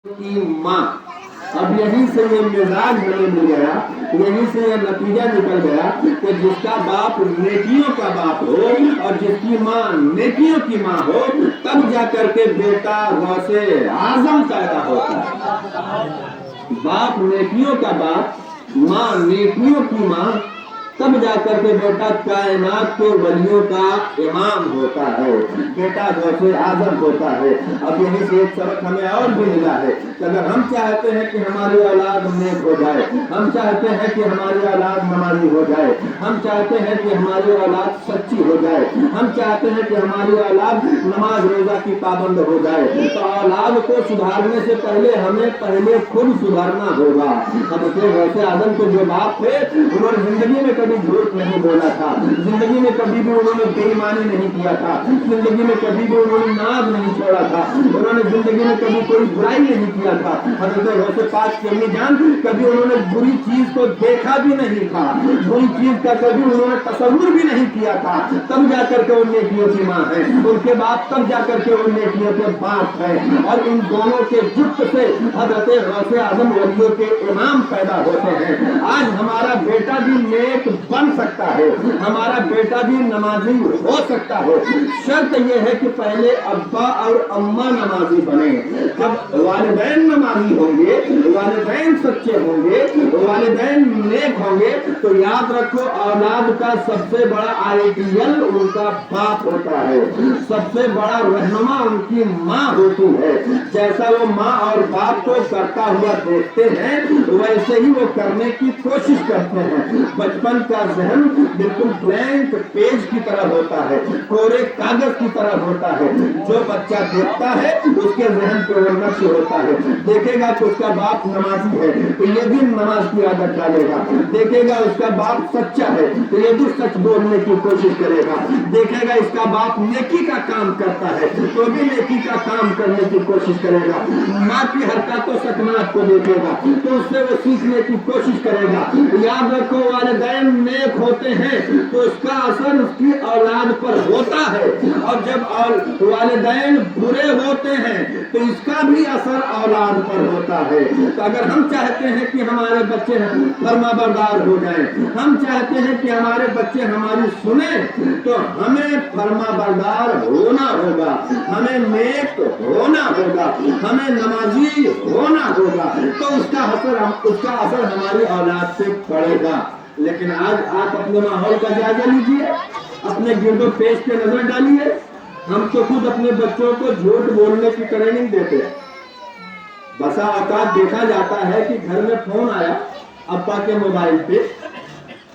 की माँ। अब यहीं से ये मिजाज हमें मिल गया, यहीं से ये नतीजा निकल गया कि जिसका बाप नेकियों का बाप हो और जिसकी माँ नेकियों की माँ हो, तब जाकर के बेटा गौसे आजम पैदा होता है। बाप नेकियों का बाप, माँ नेकियों की माँ, तब जाकर के बेटा कायनात के वलियों का इमाम होता है, बेटा गौसे आजम होता है। अब यहीं से एक सबक हमें और भी मिला है कि अगर हम चाहते हैं कि हमारी औलाद नेक हो जाए, हम चाहते हैं कि हमारी औलाद नमाजी हो जाए, हम चाहते हैं कि हमारी औलाद सच्ची हो जाए, हम चाहते हैं कि हमारी औलाद नमाज रोजा की पाबंद हो जाए, तो औलाद को सुधारने से पहले हमें पहले खुद सुधारना होगा। अब गौसे आजम के जो बाप थे, उन्होंने जिंदगी में कभी झूठ नहीं बोला था, जिंदगी में कभी भी उन्होंने बेईमानी नहीं किया था, जिंदगी में कभी भी उन्होंने नाज नहीं छोड़ा था, उन्होंने जिंदगी में कभी कोई बुराई नहीं किया था। हज़रत गौसे पाक की अम्मी जान, कभी उन्होंने बुरी चीज को देखा भी नहीं था, बुरी चीज का कभी उन्होंने तस्वुर भी नहीं किया था, तब जाकर के उन नेकियों की माँ है, उनके बाप तब जाकर के उन नेकियों के बाप है। और इन दोनों के जुट से हज़रत गौसे आजम वलियों के इमाम पैदा होते हैं। आज हमारा बेटा भी नेक बन सकता है, हमारा बेटा भी नमाजी हो सकता है, शर्त यह है कि पहले अब्बा और अम्मा नमाजी बने। जब वालिदैन नमाजी होंगे, वालिदैन सच्चे होंगे, वालिदैन नेक होंगे, तो याद रखो औलाद का सबसे बड़ा आइडियल उनका बाप होता है, सबसे बड़ा रहनुमा उनकी माँ होती है। जैसा वो माँ और बाप को करता हुआ देखते हैं, वैसे ही वो करने की कोशिश करते हैं। बचपन का जहन बिल्कुल ब्लैंक पेज की तरह होता है, कोरे कागज की तरह होता है। जो बच्चा देखता है उसके जहन पे वो नक्श होता है। देखेगा कि उसका बाप नमाजी है तो ये भी नमाज की आदत डालेगा, देखेगा उसका बाप सच्चा है तो ये भी सच बोलने की कोशिश करेगा, देखेगा इसका बाप नेकी का काम करता है तो भी नेकी का काम करने की कोशिश करेगा। माँ की हरकतों सकनात को देखेगा तो उससे वो सीखने की कोशिश करेगा। याद रखो, वालिदैन नेक होते हैं तो उसका असर उसकी औलाद पर होता है, और जब वालिदैन बुरे होते हैं तो इसका भी असर औलाद पर होता है। तो अगर हम चाहते हैं कि हमारे बच्चे फरमाबरदार हो जाएं, हम चाहते हैं कि हमारे बच्चे हमारी सुने, तो हमें फरमाबरदार होना होगा, हमें नेक होना होगा, हमें नमाजी होना होगा, तो उसका असर हमारी औलाद पे पड़ेगा। लेकिन आज आप अपने माहौल का जायजा लीजिए, अपने गिरदो पेश पे नजर डालिए। हम तो खुद अपने बच्चों को झूठ बोलने की ट्रेनिंग देते हैं। बसा औकात देखा जाता है कि घर में फोन आया अब्बा के मोबाइल पे,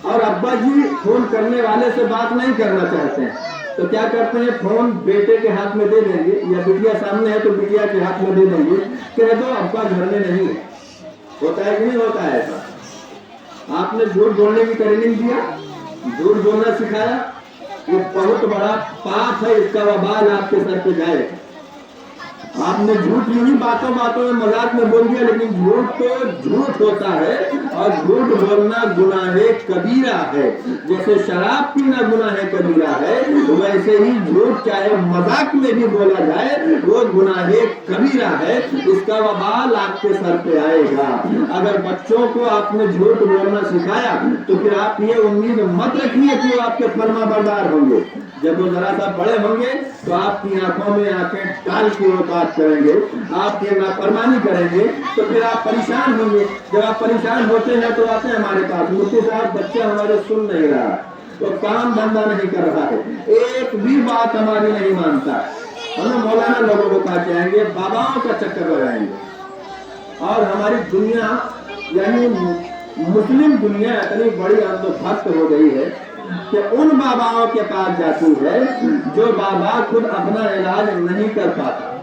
और अब्बा जी फोन करने वाले से बात नहीं करना चाहते हैं, तो क्या करते हैं, फोन बेटे के हाथ में दे देंगे, या बिटिया सामने है तो बिटिया के हाथ में दे देंगे, कह दो अब्बा घर में नहीं है। होता है कि नहीं होता है ऐसा? आपने झूठ बोलने की ट्रेनिंग दिया, झूठ बोलना सिखाया, ये बहुत बड़ा पाप है, इसका वबाल आपके सर पे जाए। आपने झूठ यूं ही बातों बातों में मजाक में बोल दिया, लेकिन झूठ तो झूठ होता है, और झूठ बोलना गुनाहे कबीरा है। जैसे शराब पीना गुनाहे कबीरा है, वैसे ही झूठ चाहे मजाक में भी बोला जाए वो गुनाहे कबीरा है, इसका वबाल आपके सर पे आएगा। अगर बच्चों को आपने झूठ बोलना सिखाया तो फिर आप ये उम्मीद मत रखिए कि वो आपके फरमाबरदार होंगे। जब वो जरा सा बड़े होंगे तो आपकी आंखों में आंखें डाल के वो बात करेंगे, आपकी नाफरमानी करेंगे, तो फिर आप परेशान होंगे। जब आप परेशान होते हैं तो आते हैं हमारे पास, मुझसे साहब बच्चा हमारे सुन नहीं रहा, तो काम धंधा नहीं कर रहा है, एक भी बात हमारी नहीं मानता है, हम मौलाना लोगों को कहा चाहेंगे, बाबाओं का चक्कर लगाएंगे। और हमारी दुनिया यानी मुस्लिम दुनिया इतनी बड़ी अंधभक्त हो गई है कि उन बाबाओं के पास जाती है जो बाबा खुद अपना इलाज नहीं कर पाता,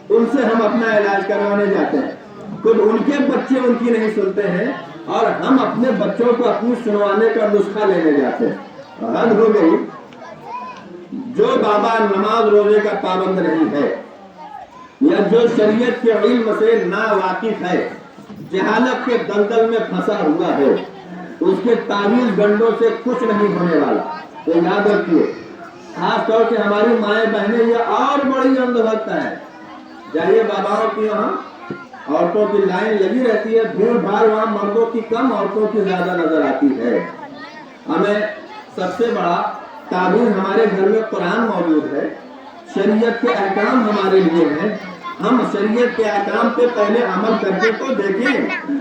उनसे हम अपना इलाज करवाने जाते हैं। खुद उनके बच्चे उनकी नहीं सुनते हैं और हम अपने बच्चों को अपनी सुनवाने का नुस्खा लेने जाते हैं। हद हो गई। जो बाबा नमाज रोजे का पाबंद नहीं है, या जो शरीयत के इल्म से ना वाकिफ है, जहालत के दलदल में फंसा हुआ है, उसके तावीज गंडों से कुछ नहीं होने वाला। तो याद रखिए, खास तौर से हमारी माएँ बहनें ये और बड़ी अंधभक्त है, जाइए बाबाओं की वहाँ औरतों की लाइन लगी रहती है, भीड़ भाड़ वहाँ मर्दों की कम औरतों की ज्यादा नजर आती है। हमें सबसे बड़ा ताबीर हमारे घर में कुरान मौजूद है, शरीयत के अहकाम हमारे लिए हैं। हम शरीयत के अहकाम पे पहले अमल करके तो देखें,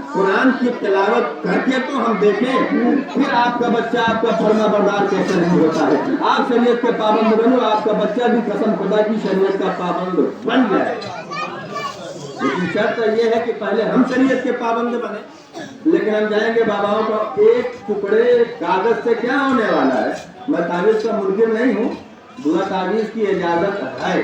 कुरान की तिलावत करके तो हम देखें, फिर आपका बच्चा आपका फर्मा बरदार कैसे नहीं होता है। आप शरीयत के पाबंद बनो, आपका बच्चा भी कसम खुदा की शरीयत का पाबंद बन जाए। लेकिन शर्त यह है कि पहले हम शरीयत के पाबंद बने। लेकिन हम जाएंगे बाबाओं को, एक टुकड़े कागज से क्या होने वाला है। मैं ताबीज का मुनकिर नहीं हूँ, दुआ ताबीज की इजाजत है,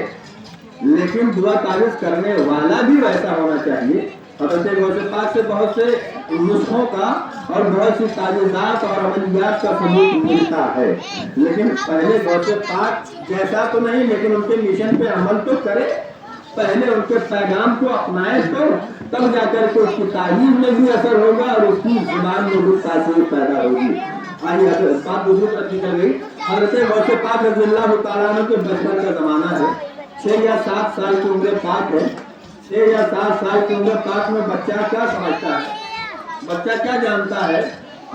लेकिन दुआ ताबीज करने वाला भी वैसा होना चाहिए। हज़रत गौसे पाक से बहुत से नुस्खों का और बहुत सी ताबीज़ात और अमलियात का सबूत मिलता है, लेकिन पहले गौसे पाक जैसा तो नहीं, लेकिन उनके मिशन पे अमल तो करे, पहले उनके पैगाम को अपनाए तो तब जाकर के उसकी तालीम में भी असर होगा और उसकी जुबान में भी तासीर पैदा होगी। आइए बात दूसरी तरफ निकल गई। हज़रत गौसे पाक रज़ियल्लाहु ताला अन्हु के बचपन का ज़माना है, 6 या 7 साल की उम्र पाक है। 6 या 7 साल की उम्र पाक में बच्चा क्या समझता है, बच्चा क्या जानता है।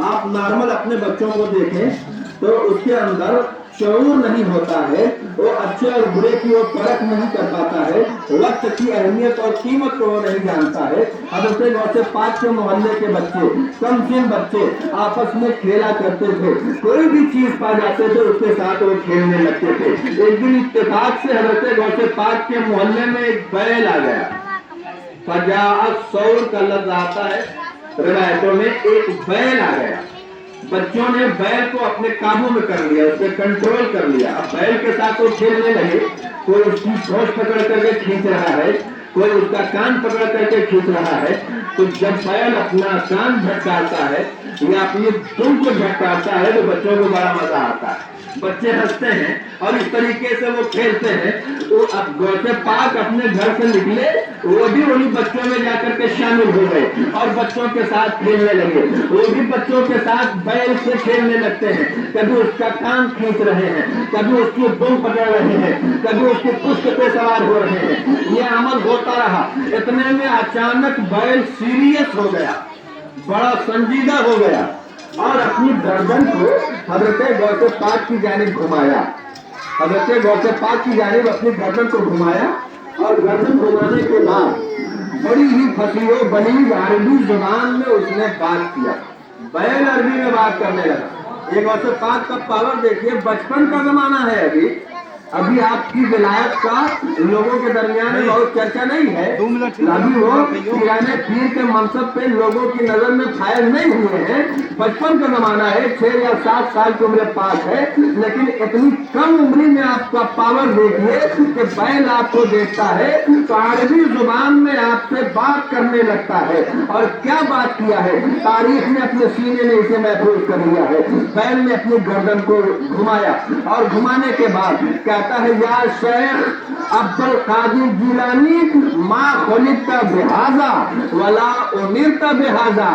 आप नॉर्मल अपने बच्चों को देखें तो उसके अंदर शऊर नहीं होता है, वो अच्छे और बुरे की वो परख नहीं कर पाता है, वक्त की अहमियत और कीमत को वो नहीं जानता है। हज़रत गौसे पाक के मोहल्ले के बच्चे, कमसिन बच्चे आपस में खेला करते थे, कोई भी चीज पा जाते थे उसके साथ वो खेलने लगते थे। एक दिन इत्तेफाक से हज़रत गौसे पाक के मोहल्ले में एक बैल आ गया। फजाअत सौर का लफ्ज़ आता है रिवायतों में, एक बैल आ गया। बच्चों ने बैल को अपने काबू में कर लिया, उसके कंट्रोल कर लिया। अब बैल के साथ वो खेलने लगे, कोई उसकी चोंच पकड़ करके खींच रहा है, कोई उसका कान पकड़ करके खींच रहा है। तो जब बैल अपना कान झटकारता है या अपनी दुम को झटकारता है तो बच्चों को बड़ा मजा आता है, बच्चे हंसते हैं और इस तरीके से वो खेलते हैं। तो अब गौसे पाक अपने घर से निकले, वो भी उन्हीं बच्चों में जाकर के शामिल हो गए और बच्चों के साथ खेलने लगे। वो भी बच्चों के साथ बैल से खेलने लगते हैं, कभी उसका कान खींच रहे हैं, कभी उसकी दुम पकड़ रहे हैं, कभी उसके पुष्ट पे सवार हो रहे हैं। ये अमल होता रहा। इतने में अचानक बैल सीरियस हो गया, बड़ा संजीदा हो गया और अपनी गर्दन को हज़रत गौसे पाक की जानिब घुमाया। हज़रत गौसे पाक की जानिब अपनी गर्दन को घुमाया और गर्दन घुमाने के बाद बड़ी ही फसीह बलीग अरबी जुबान में उसने बात किया। बैल अरबी में बात करने लगा। ये गौसे पाक का पावर देखिए, बचपन का जमाना है। अभी आपकी विलायत का लोगों के दरमियान में बहुत चर्चा नहीं है, अभी वो पीराने पीर के मनसब पे लोगों की नजर में फायर नहीं हुए हैं। बचपन का जमाना है, 6 या 7 साल की उम्र पास है, लेकिन इतनी कम उम्र में आपका पावर देखिए कि बैल आपको देखता है तो अरबी जुबान में आपसे बात करने लगता है। और क्या बात किया है, तारीख ने अपने सीने में इसे महफूज कर लिया है। बैल ने अपनी गर्दन को घुमाया और घुमाने के बाद कहता है, या शेख अब्दुल कादिर जिलानी माँ खुलिकता बिहाजा वला उमिरता बिहाजा।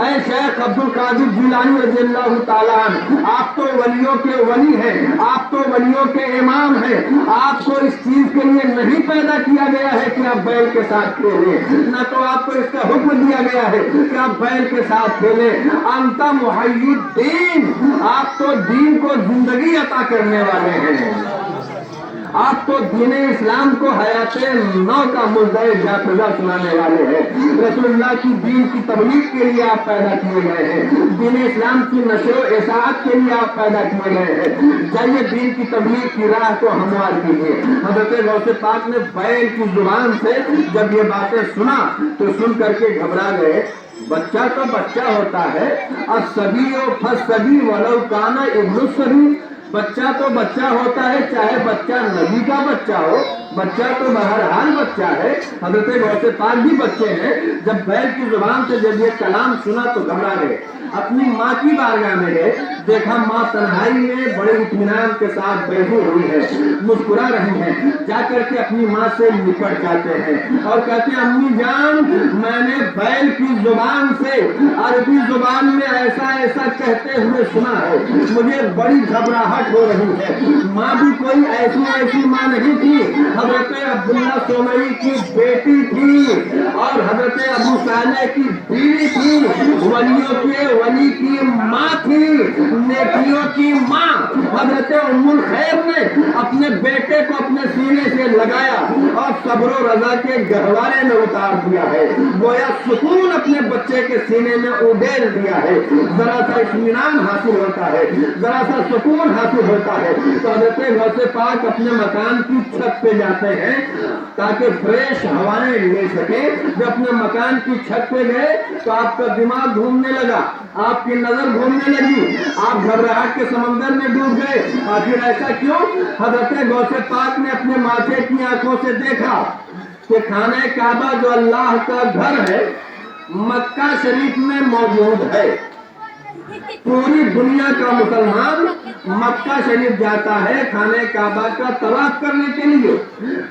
ऐ शेख अब्दुल कादिर जिलानी रज़ियल्लाहु ताला अन्हु, आप तो वलियों के वली हैं, आप तो वलियों के इमाम हैं, आपको इस चीज के लिए नहीं पैदा किया गया है कि आप बैल के साथ खेलें, न तो आपको इसका हुक्म दिया गया है कि आप बैल के साथ खेलें। अंता मुहय्यिद्दीन, आप तो दीन को जिंदगी अता करने वाले हैं, आप तो दीन इस्लाम को हयाते नौ का मुद्दे जाफिजा सुनाने वाले हैं। रसूलुल्लाह की दीन की तबलीग के लिए आप पैदा किए गए हैं, दीन इस्लाम की नशो इशाअत के लिए आप पैदा किए गए हैं। जाइए दीन की तबलीग की राह को हमवार कीजिए। हज़रत गौसे पाक ने बैल की जुबान से जब ये बातें सुना तो सुन करके घबरा गए। बच्चा तो बच्चा होता है, असबी और फसबी वलौ काना इब्नु सबी, बच्चा तो बच्चा होता है, चाहे बच्चा नबी का बच्चा हो, बच्चा तो बहरहाल बच्चा है। हज़रत गौसे पाक भी बच्चे हैं। जब बैल की जुबान से जब ये कलाम सुना तो घबरा गए, अपनी माँ की बारगाह में गए, देखा माँ तन्हाई में बड़े इत्मीनान के साथ बैठी हुई है, मुस्कुरा रही हैं। जाकर के अपनी माँ से निपट जाते हैं और कहते हैं, अम्मी जान, मैंने बैल की जुबान से अरबी जुबान में ऐसा ऐसा कहते हुए सुना है, मुझे बड़ी घबराहट हो रही है। माँ भी कोई ऐसी ऐसी माँ नहीं थी। حضرت عبداللہ سومئی کی بیٹی تھی اور حضرت ابو صالح کی بیوی تھی، ولیوں کے ولی کی ماں تھی، نیکیوں کی ماں۔ حضرت ام الخیر نے اپنے بیٹے کو اپنے سینے سے لگایا اور صبر و رضا کے گہوارے میں اتار دیا ہے، گویا سکون اپنے بچے کے سینے میں اڈیل دیا ہے، ذرا سا اطمینان حاصل ہوتا ہے، ذرا سا سکون حاصل ہوتا ہے۔ تو حضرت غوث پاک اپنے مکان کی چھت پہ جاتے ہیں تاکہ فریش ہوائیں لے سکیں۔ جب اپنے مکان کی چھت پہ گئے تو آپ کا دماغ گھومنے لگا، آپ کی نظر گھومنے لگی، آپ گھبراہٹ کے سمندر میں ڈوب گئے۔ آخر ایسا کیوں؟ حضرت غوث پاک نے اپنے ماتھے کی آنکھوں سے دیکھا کہ خانہ کعبہ جو اللہ کا گھر ہے مکہ شریف میں موجود ہے۔ پوری دنیا کا مسلمان مکہ شریف جاتا ہے خانہ کعبہ کا طواف کرنے کے لیے۔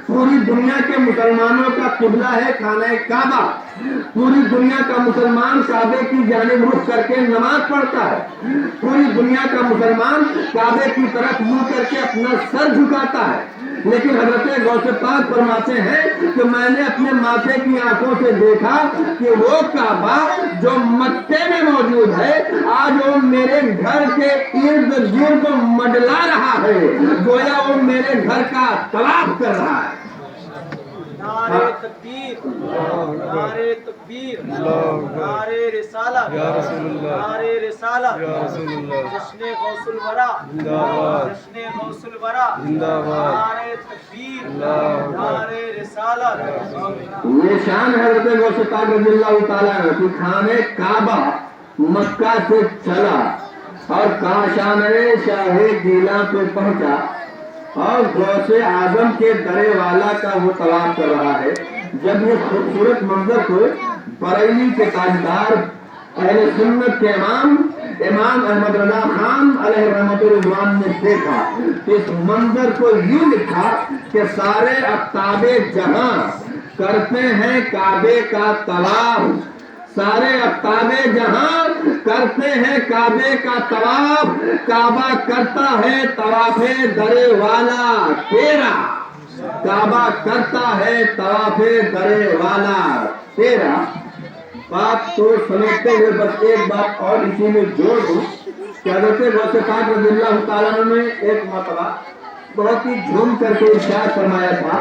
پوری دنیا کے مسلمانوں کا قبلہ ہے خانہ کعبہ۔ پوری دنیا کا مسلمان کعبے کی جانب رخ کر کے نماز پڑھتا ہے۔ پوری دنیا کا مسلمان کعبے کی طرف منہ کر کے اپنا سر جھکاتا ہے۔ لیکن حضرت غوث پاک فرماتے ہیں کہ میں نے اپنے ماتھے کی آنکھوں سے دیکھا کہ وہ کعبہ جو مکے میں موجود ہے آج وہ میرے گھر کے ارد گرد منڈلا رہا ہے، گویا وہ میرے گھر کا طواف کر رہا ہے۔ نعرے تکبیر، نعرے تکبیر، نعرے رسالت، نعرے رسالت، جشن غوث الورا، جشن غوث الورا، نعرے تکبیر، نعرے رسالت۔ یہ شان ہے حضرت غوث پاک رضی اللہ تعالیٰ عنہ کہ خانہ کعبہ مکہ سے چلا اور کاشانۂ شاہ گیلا پہ پہنچا اور غوث اعظم کے درے والا کا وہ طواف کر رہا ہے۔ جب یہ خوبصورت منظر کو بریلی کے تاجدار اہل سنت کے امام احمد رضا خان علیہ رحمت الرضوان نے دیکھا، اس منظر کو یوں لکھا کہ سارے اقطاب جہاں کرتے ہیں کعبے کا طواف، سارے اقطاب جہاں کرتے ہیں کعبے کا طواف، کعبہ کرتا ہے طواف درے والا تیرا، کعبہ کرتا ہے طواف درے والا تیرا۔ بات تو سمجھتے ہوئے بس ایک بات اور اسی میں جوڑ دوں کہ حضرت غوث پاک رضی اللہ تعالیٰ عنہ نے ایک مرتبہ بہت ہی جھوم کر کے ارشاد فرمایا تھا،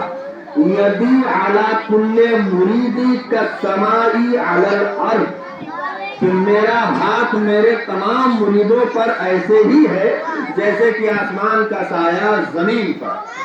یدی علی کل مریدی کالسماء علی الارض، کہ میرا ہاتھ میرے تمام مریدوں پر ایسے ہی ہے جیسے کہ آسمان کا سایہ زمین پر۔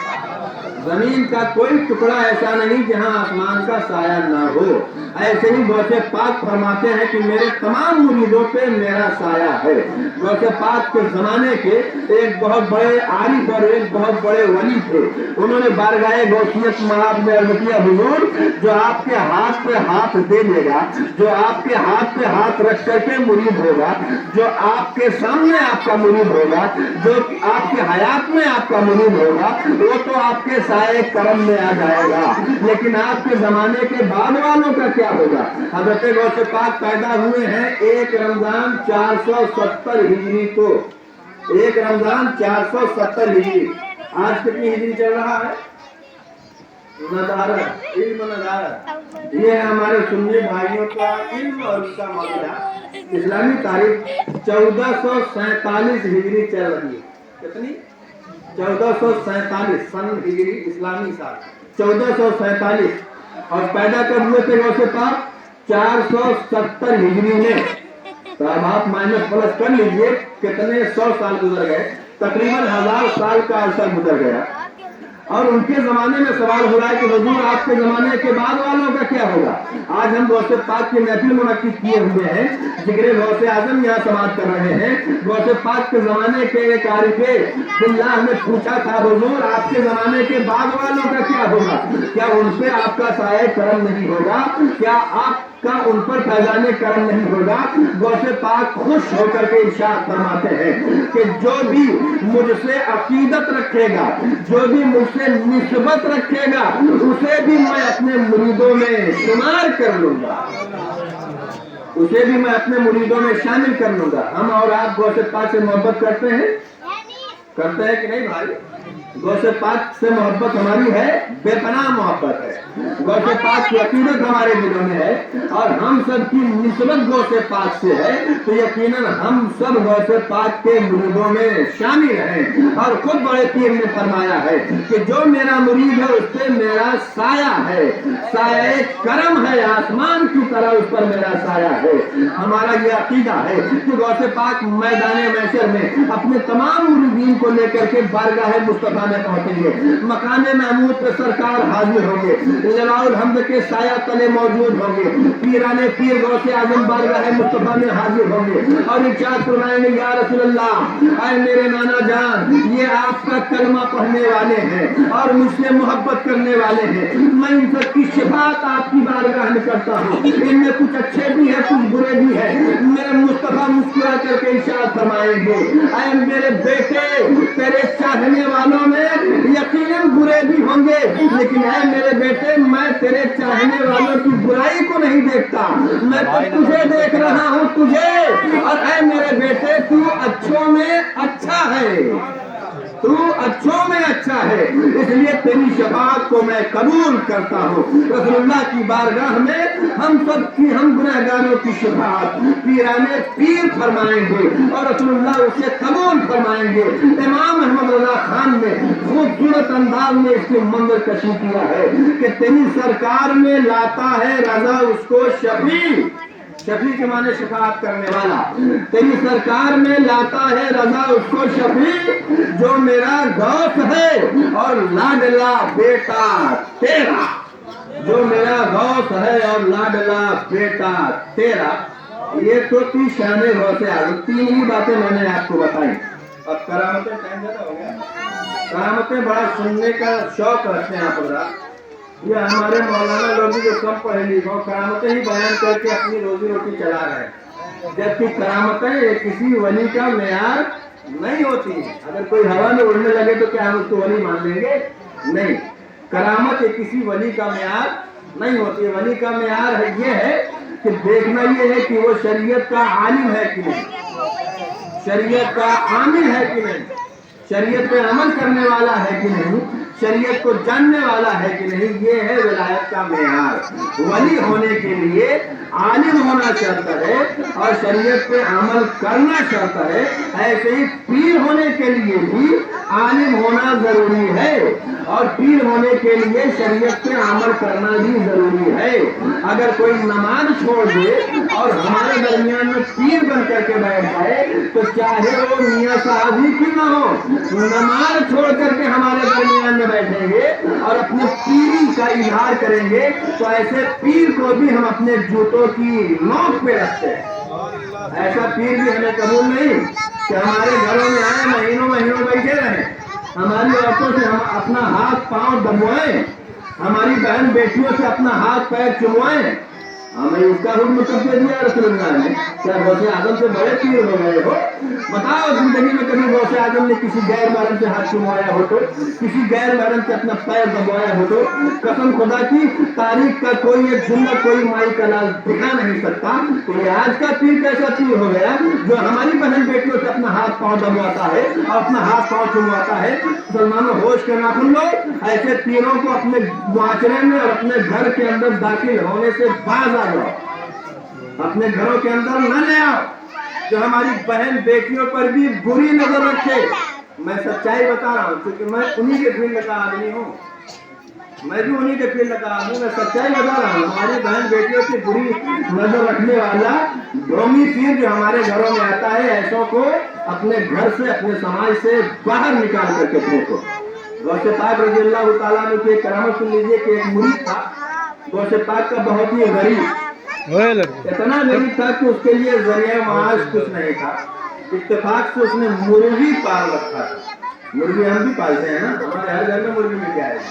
زمین کا کوئی ٹکڑا ایسا نہیں جہاں آسمان کا سایہ نہ ہو۔ ایسے ہی غوث پاک فرماتے ہیں کہ میرے تمام مریدوں پہ میرا سایہ ہے۔ غوث پاک کے زمانے کے ایک بہت بڑے عارف اور ایک بہت بڑے ولی تھے، انہوں نے بارگاہ غوثیت معاد میں عرض کیا، حضور جو آپ کے ہاتھ پہ ہاتھ دے دے گا، جو آپ کے ہاتھ پہ ہاتھ رکھ کر کے مرید ہوگا، جو آپ کے سامنے آپ کا مرید ہوگا، جو آپ کے حیات میں آپ کا مرید ہوگا، وہ تو آپ کے سائے کرم میں آ جائے گا، لیکن آپ کے زمانے کے بعد والوں کا کیا ہوگا؟ حضرت غوث پاک پیدا ہوئے ہیں 1 رمضان 470 ہجری کو، 1 رمضان 470 ہجری۔ آج کتنی ہجری چل رہا ہے؟ ندارت، علم ندارت، یہ ہے ہمارے سنی بھائیوں کا علم اور اس کا معاملہ۔ اسلامی تاریخ 1447 ہجری چل رہی ہے۔ کتنی؟ 1447 سن ہجری، اسلامی سال 1447، اور پیدا کر ہوئے تھے غوث پاک 470 ہجری میں۔ تو اب آپ مائنس پلس کر لیجئے کتنے 100 سال گزر گئے، تقریباً 1000 سال کا عرصہ گزر گیا۔ اور ان کے زمانے میں سوال ہو رہا ہے کہ حضور آپ کے زمانے کے بعد والوں کا کیا ہوگا؟ آج ہم غوث پاک کی محفل منعقد کیے ہوئے ہیں، ذکر غوث اعظم یہاں سماعت کر رہے ہیں۔ غوث پاک کے زمانے کے ایک عارف باللہ نے پوچھا تھا، حضور آپ کے زمانے کے بعد والوں کا کیا ہوگا؟ کیا ان پہ آپ کا سایہ کرم نہیں ہوگا؟ کیا آپ کا ان پر فیضان کرم نہیں ہوگا؟ غوث پاک خوش ہو کر کے ارشاد فرماتے ہیں کہ جو بھی مجھ سے عقیدت رکھے گا، جو بھی مجھ سے نسبت رکھے گا، اسے بھی میں اپنے مریدوں میں شمار کر لوں گا، اسے بھی میں اپنے مریدوں میں شامل کر لوں گا۔ ہم اور آپ غوث پاک سے محبت کرتے ہیں کہ نہیں بھائی؟ गौसे पाक से मोहब्बत हमारी है, बेपनाह मोहब्बत है। गौसे पाक की अकीदत हमारे दिलों में है और हम सब की निस्बत गौसे पाक से है, तो यकीनन हम सब गौसे पाक के मुरीदों में शामिल हैं। और खुद बड़े पीर ने फरमाया है कि जो मेरा मुरीद है उस पे मेरा साया है, साया करम है, आसमान की तरह उस पर मेरा साया है। हमारा ये अकीदा है कि गौसे पाक मैदान महशर में अपने तमाम मुरीदीन को लेकर के बारगाह मुस्तफा में पहुंचेंगे, मकाने महमूद पे सरकार हाजिर होंगे, जलाउल हम्द के साया तले मौजूद होंगे, पीराने पीर गौसे आजम बारगाह मुस्तफा में हाजिर होंगे और इरशाद फरमाएंगे, या रसूल अल्लाह, ऐ मेरे नाना जान, ये आपका कलमा पढ़ने वाले हैं और मुझसे मोहब्बत करने वाले हैं, मैं इन सब की शिफात आपकी बारगाह में करता हूँ, इनमें कुछ अच्छे भी है, कुछ बुरे भी है। मेरे मुस्तफा मुस्कुरा करके इरशाद फरमाएंगे, ऐ मेरे बेटे, तेरे चाहने वालों में यकीनन बुरे भी होंगे, लेकिन ऐ मेरे बेटे, मैं तेरे चाहने वालों की बुराई को नहीं देखता, मैं तो तुझे देख रहा हूँ, तुझे। और ऐ मेरे बेटे, तू अच्छों में अच्छा है, तू अच्छों में अच्छा है, इसलिए तेरी शफाअत को मैं कबूल करता हूँ। रसूलुल्लाह की बारगाह में हम सब की, हम गुनहगारों की शफाअत पीराने पीर फरमाएंगे और रसूलुल्लाह उसे कबूल फरमाएंगे। इमाम अहमद रज़ा खान ने खूबसूरत अंदाज में इसकी मंजर कशी किया है कि तेरी सरकार में लाता है रजा उसको शफी, शफी के माने शफाअत करने वाला, तेरी सरकार में लाता है रजा उसको शफी, जो मेरा गौस है और लाडला बेटा तेरा, जो मेरा गौस है और लाडला बेटा तेरा। ये तो थी शान गौसे आजम। तीन ही बातें मैंने आपको बताई। अब करामतें, टाइम ज्यादा हो गया, करामतें बड़ा सुनने का शौक रखते हैं आप लोग। ये हमारे मौलाना लोग जो कम पढ़े लिखे करामतें ही बयान करके अपनी रोजी रोटी चला रहे हैं, जबकि करामतें किसी वली का मेयार नहीं होती है। अगर कोई हवा में उड़ने लगे तो क्या हम उसको वली मान लेंगे? नहीं, करामत किसी वली का मेयार नहीं होती है। वली का मेयार है ये है कि देखना ये है कि वो शरीयत का आलिम है कि नहीं, शरीयत का आमिल है कि नहीं, शरीयत पे अमल करने वाला है कि नहीं, शरीयत को जानने वाला है कि नहीं। ये है विलायत का मेयार। वली होने के लिए आलिम होना चाहता है और शरीयत पे अमल करना चाहता है, ऐसे ही पीर होने के लिए भी आलिम होना जरूरी है और पीर होने के लिए शरीयत पे अमल करना भी जरूरी है। अगर कोई नमाज छोड़ दे और हमारे दरमियान में पीर बन करके बैठ जाए तो चाहे वो मियाँ साहब ही क्यों ना हो, नमाज छोड़ करके हमारे दरमियान में बैठेंगे और अपने पीरी का इजहार करेंगे, तो ऐसे पीर को भी हम अपने जूतों की नोक पे रखते हैं। ऐसा पीर भी हमें कबूल नहीं कि हमारे घरों में आए, महीनों महीनों बैठे रहे, हमारी औरतों से हम अपना हाथ पांव दबवाएं, हमारी बहन बेटियों से अपना हाथ पैर चुमवाएं। हमें इसका हुक्म कब दे दिया रसूलुल्लाह ने? क्या गौसे आजम से बड़े पीर हो गए हो? बताओ जिंदगी में कभी गौसे आजम ने किसी गैर महरम से हाथ चुमवाया हो तो, किसी गैर महरम से अपना पैर दबाया हो तो? कसम खुदा की, तारीख का कोई एक जुमला कोई माई का लाल दिखा नहीं सकता। तो ये आज का पीर कैसा पीर हो गया जो हमारी बहन बेटियों से अपना हाथ पांव दबवाता है और अपना हाथ पांव चुमवाता है? मुसलमानों होश के नाखून लो, ऐसे पीरों को अपने मुआशरे में और अपने घर के अंदर दाखिल होने से बाज आ जाओ, अपने घरों के अंदर न ले आओ, जो हमारी बहन बेटियों पर भी बुरी नजर रखे। मैं सच्चाई बता रहा हूँ क्योंकि मैं उन्हीं के फील्ड का आदमी हूँ, मैं भी उन्हीं के फील्ड का आदमी, मैं सच्चाई बता रहा हूँ। हमारी बहन बेटियों की बुरी नजर रखने वाला ढोंगी पीर जो हमारे घरों में आता है, ऐसों को अपने घर से, अपने समाज से बाहर निकाल करके फेंको। गौसे पाक रज़ी अल्लाह तआला अन्हु की करामत सुन लीजिए कि एक मुरीद था गौसे पाक का, बहुत ही गरीब, इतना गरीब था कि उसके लिए जरिया माश कुछ नहीं था। इत्तेफाक से उसने मुर्गी पाल रखा था। मुर्गी हम भी पालते हैं ना, हमारे हर घर में मुर्गी मिल जाएगी,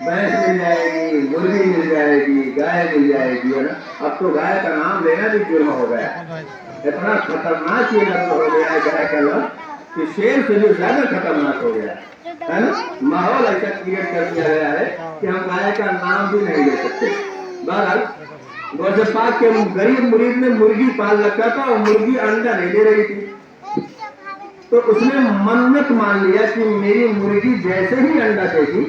भैंस मिल जाएगी, मुर्गी मिल जाएगी, गाय मिल जाएगी, है ना। अब तो गाय का नाम लेना भी जुर्म हो गया, इतना खतरनाक ये लफ्ज़ हो गया है गाय का लफ्ज़ कि शेर से भी ज्यादा खतरनाक हो गया है ना। माहौल ऐसा क्रिएट कर दिया गया है कि हम गाय का नाम भी नहीं ले सकते। बहरहाल गौसे पाक के गरीब मुरीद ने मुर्गी पाल रखा था और मुर्गी अंडा नहीं दे रही थी। तो उसने मन्नत मान लिया कि मेरी मुर्गी जैसे ही अंडा देगी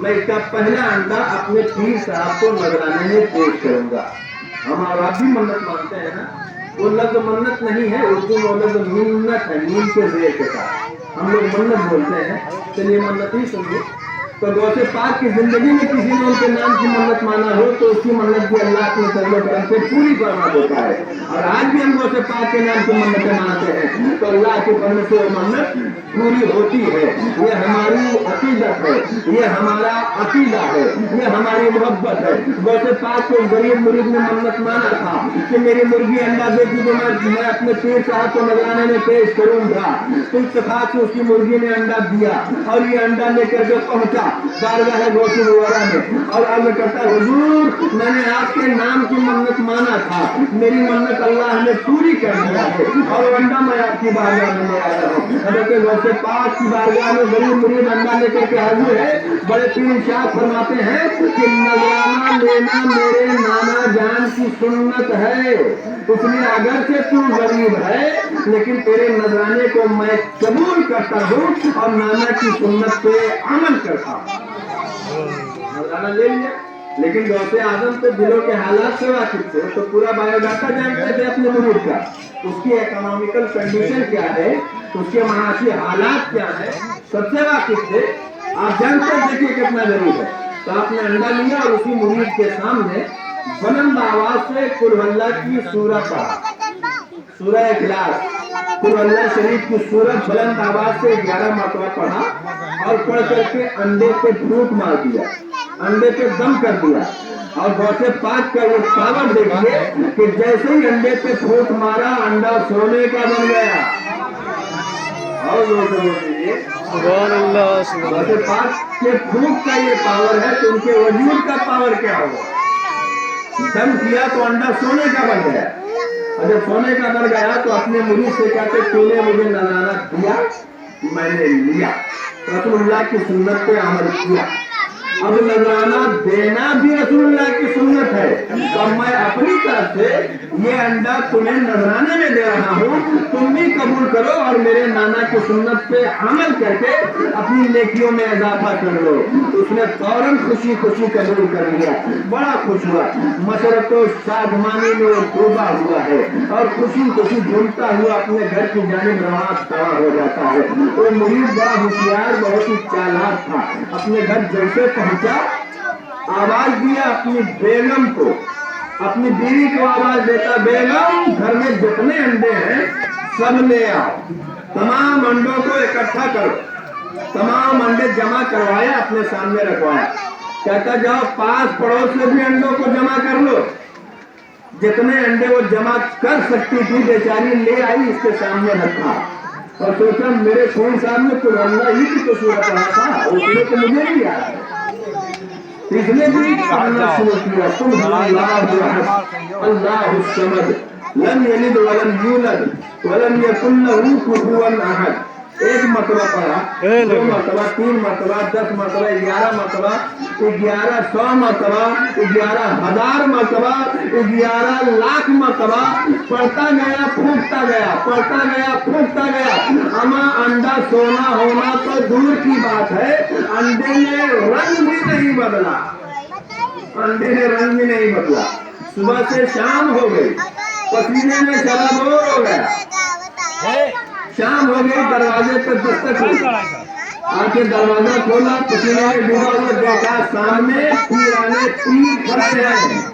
मैं इसका पहला अंडा अपने पीर साहब को नजराने में पेश करूंगा। हम और आप भी मन्नत मानते हैं ना, वो लफ्ज मन्नत नहीं है, उर्दू में वो लफ्ज मिन्नत है, नीम के ज़ेर के साथ हम लोग मन्नत बोलते हैं। चलिए मन्नत ही सुनिए। तो गौसे पाक की जिंदगी में किसी ने उनके नाम की मन्नत माना हो तो उसकी मन्नत भी अल्लाह अपने फजल करम से पूरी फरमा देता है। और आज भी हम गौसे पाक के नाम की मन्नतें मानते हैं तो अल्लाह के फजल से वो मन्नत पूरी होती है। ये हमारी अकीदत है, ये हमारा अकीदा है, ये हमारी मोहब्बत है। गौसे पाक को गरीब मुरीद ने मन्नत माना था कि मेरी मुर्गी अंडा देगी तो मैं अपने पीर साहब को नजराने में पेश करूंगा। तो इत्तेफाक से उसकी मुर्गी ने अंडा दिया और ये अंडा लेकर के पहुंचा बारगाह गौसे वगैरह में और अर्ज करता हुजूर मैंने आपके नाम की मन्नत माना था, मेरी मन्नत अल्लाह ने पूरी कर दिया है और अंडा मैं आपकी बारगाह में ले आया हूँ। हज़रत गौसे पाक की बारगाह में गरीब मुरीद अंडा लेकर के हाजिर है। बड़े पीर शाह फरमाते हैं कि नजराना लेना मेरे नाना जान की सुन्नत है, इसलिए अगर से तू गरीब है लेकिन तेरे नजराने को मैं कबूल करता हूँ और नाना की सुन्नत पे अमल करता हूँ। नजराना ले लिया लेकिन गौसे आजम तो दिलों के हालात से वाकिफ थे, तो पूरा बायोडाटा जानते थे अपने मुरीद का, उसकी इकोनॉमिकल कंडीशन क्या है, उसके माशी हालात क्या है, सबसे वाकिफ थे। आप जानते हैं देखिए कितना गरीब है। तो आपने अंडा लिया और उसी मुरीद के सामने बुलंद आवाज से कुल अल्लाह की सूरत पढ़ा, सूरह इखलास, कुल अल्लाह शरीफ की सूरत बुलंद आवाज से 11 मरतबा पढ़ा और पढ़ करके अंडे पे फूंक मार दिया, अंडे पे दम कर दिया। और गौसे पाक का ये पावर देखिए कि जैसे ही अंडे पे फूंक मारा अंडा सोने का बन गया। और गौसे पाक के फूंक का ये पावर है तो उनके वजूद का पावर क्या होगा। दम किया तो अंडा सोने का बन गया और जब सोने का बन गया तो अपने मुरीद से कहते तूने मुझे नजराना दिया, मैंने लिया, रसूलुल्लाह की सुन्नत पे अमल किया। अब नजराना देना भी रसूलुल्लाह की सुन्नत है, तो मैं अपनी तरफ से ये अंडा तुम्हें नजराने में दे रहा हूँ, तुम भी कबूल करो और मेरे नाना की सुन्नत पे अमल करके अपनी नेकियों में इजाफा कर लो। उसने फौरन खुशी खुशी कबूल कर लिया, बड़ा खुश हुआ, मसरत शादमानी में वो डूबा हुआ है और खुशी खुशी झूमता हुआ अपने घर की जानिब रवाना हो जाता है। वो मुरीद बड़ा होशियार, बहुत ही चालाक था। अपने घर जैसे पहुंचा आवाज दिया अपनी बेगम को, अपनी बीवी को आवाज देता बेगम घर में जितने अंडे हैं सब ले आओ, तमाम अंडों को इकट्ठा करो। तमाम अंडे जमा करवाया, अपने सामने रखवाया, कहता जाओ पास पड़ोस में भी अंडों को जमा कर लो। जितने अंडे वो जमा कर सकती थी बेचारी ले आई, इसके सामने रखा और सोचा मेरे खून साहब ने तो अल्लाह ही की तो सूरत रहा था, उसने तो मुझे नहीं आया। इसने भी कहना शुरू किया तुम अल्लाह समद लम यलिद वलम यूलद वलम यकुल लहू कुफुवन अहद। एक मरतबा पढ़ा, 2 मरतबा, 3 मरतबा, 10 मरतबा, 11 मरतबा, 1100 मरतबा, 11,000 मरतबा, 11 लाख मरतबा पढ़ता गया, फूंकता गया, पढ़ता गया, फूंकता गया। अमा अंडा सोना होना तो दूर की बात है, अंडे ने रंग भी नहीं बदला, अंडे ने रंग भी नहीं बदला। सुबह से शाम हो गई, पसीने में शराबोर हो गया, शाम हो गई, दरवाजे पर दस्तक हुई, आके दरवाजा खोला, पसीने में डूबा हुआ देखा सामने पीराने पीर खड़े हैं,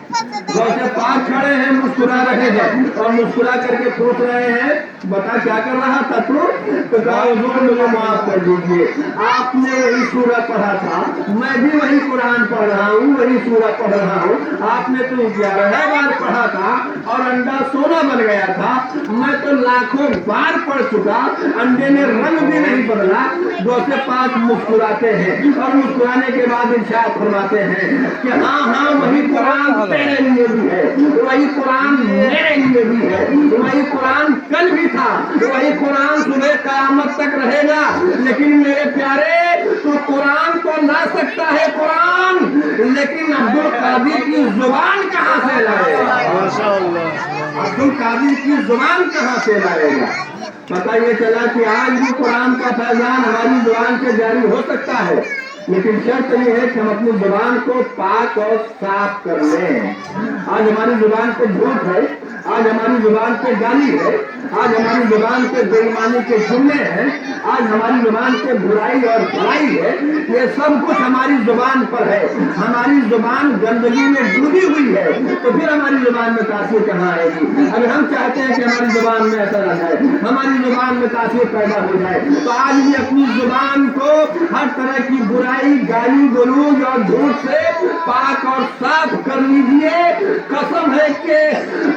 गौसे पाक खड़े हैं, मुस्कुरा रहे हैं और मुस्कुरा करके पूछ रहे हैं बता क्या कर रहा था तू? तो कहा हुजूर मुझे माफ कर दीजिए, आपने वही सूरह पढ़ा था, मैं भी वही कुरान पढ़ रहा हूँ, वही सूरह पढ़ रहा हूँ, आपने तो 11 बार पढ़ा था और अंडा सोना बन गया था, मैं तो लाखों बार पढ़ चुका, अंडे ने रंग भी नहीं बदला। गौसे पाक मुस्कुराते हैं और मुस्कुराने के बाद इरशाद फरमाते हैं कि हाँ हाँ वही कुरान तेरे लिए भी है, वही कुरान मेरे लिए भी है, वही कुरान कल भी था, वही कुरान सुबह क़यामत तक रहेगा। लेकिन मेरे प्यारे तो कुरान तो ला सकता है कुरान, लेकिन अब्दुल कादिर की जुबान कहाँ से लाएगा? अब्दुल कादिर की जुबान कहाँ से लाएगा? पता ये चला कि आज भी कुरान का फैजान हमारी जुबान से जारी हो सकता है, लेकिन शर्त ये है कि हम अपनी जुबान को पाक और साफ कर लें। आज हमारी जुबान पे झूठ है, आज हमारी जुबान पे गाली है, आज हमारी जुबान पे बेईमानी के जुमले हैं, आज हमारी जुबान पे बुराई और भलाई है। ये सब कुछ हमारी जुबान पर है। हमारी जुबान गंदगी में डूबी हुई है, तो फिर हमारी जुबान में तासीर कहाँ आएगी? अगर हम चाहते हैं कि हमारी जुबान में असर आ जाए, हमारी जुबान में तासीर पैदा हो जाए, तो आज भी अपनी जुबान को हर तरह की बुराई, गाली गलौज और झूठ से पाक और साफ कर लीजिए। कसम है कि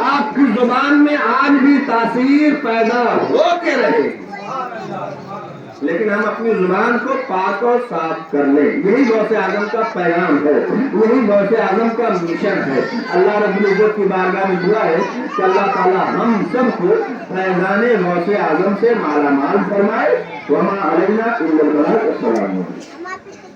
आपकी जुबान में आज भी तासीर पैदा हो के रहेगी, लेकिन हम अपनी जुबान को पाक और साफ कर लें। यही गौसे आजम का पैगाम है, यही गौसे आजम का मिशन है। अल्लाह रब्बुल इज्जत की बारगाह में दुआ है कि अल्लाह ताला हम सबको फैज़ाने गौसे आजम से माला माल फरमाए। वमा अलैना इल्लल बलाग। अस्सलामु अलैकुम।